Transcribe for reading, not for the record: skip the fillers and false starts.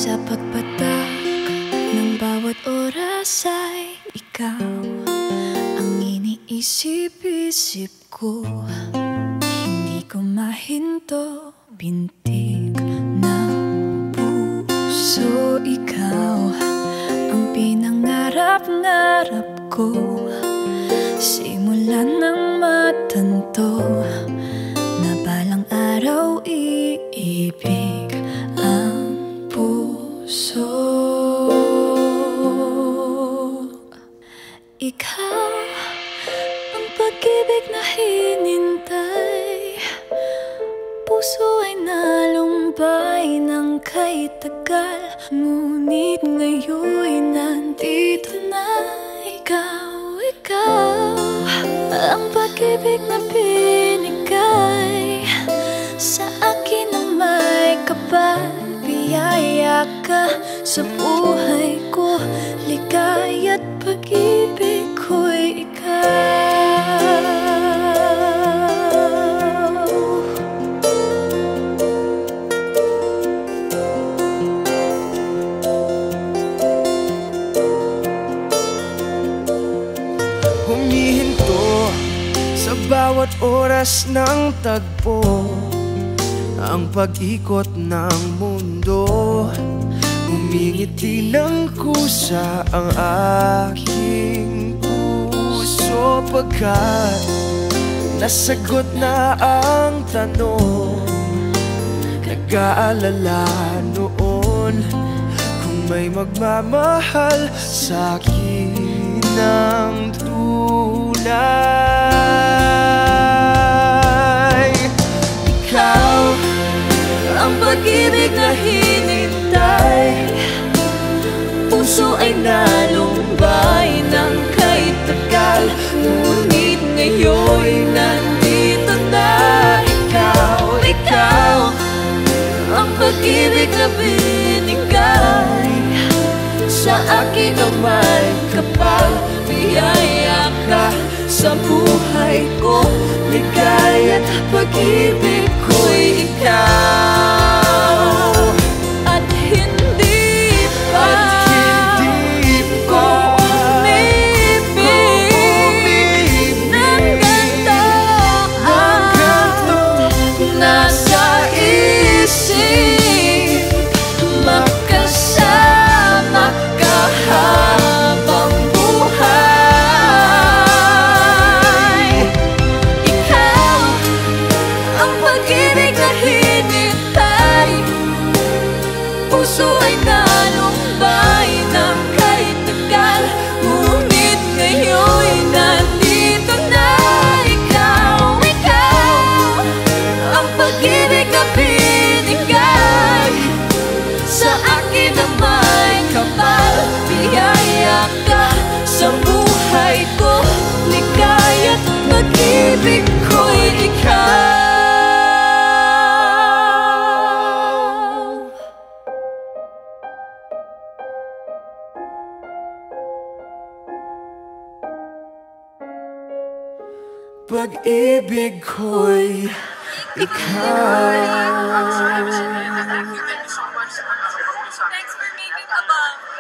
Sa pagpatak ng bawat oras ay ikaw ang iniisip-isip ko. Hindi ko mahinto, bintig ng puso. Ikaw ang pinangarap-ngarap ko, simula nang matanto na balang araw iibig ang puso. Ikaw ang pag-ibig na hinintay, puso ay nalumbay ng kay tagal, ngunit ngayon'y nandito na. Ikaw ang pag-ibig na binigay sa akin ng may kapal. Biyaya ka sa buhay ko, ligaya't pag-ibig ko'y ikaw. Humihinto sa bawat oras ng tagpo, ang pag-ikot ng mundo. Humingiti ng kusa ang aking puso, pagkat nasagot na ang tanong. Nag-aalala noon kung may magmamahal sa'kin ng tunay. Ikaw ang pag-ibig na hinintay, puso ay nalumbay ng kay tagal, ngunit ngayon'y nandito na. Ikaw ang pag-ibig na binigay sa akin ng may kapal. Biyaya ka sa buhay ko, ligaya't pag-ibig ko'y ikaw. At hindi pa ko umibig ng ganito. Nasa isip magkasama ka habang buhay. Ikaw ang pag-ibig na hinintay, puso ay nalumbay ng kay tagal, ngunit ngayon'y nandito na. Ikaw ang pag-ibig na binigay sa akin na may kapal. Biyaya ka sa buhay ko, ligaya't pag-ibig ko'y ikaw. Pag-ibig ko'y ikaw. Thanks for making the bomb.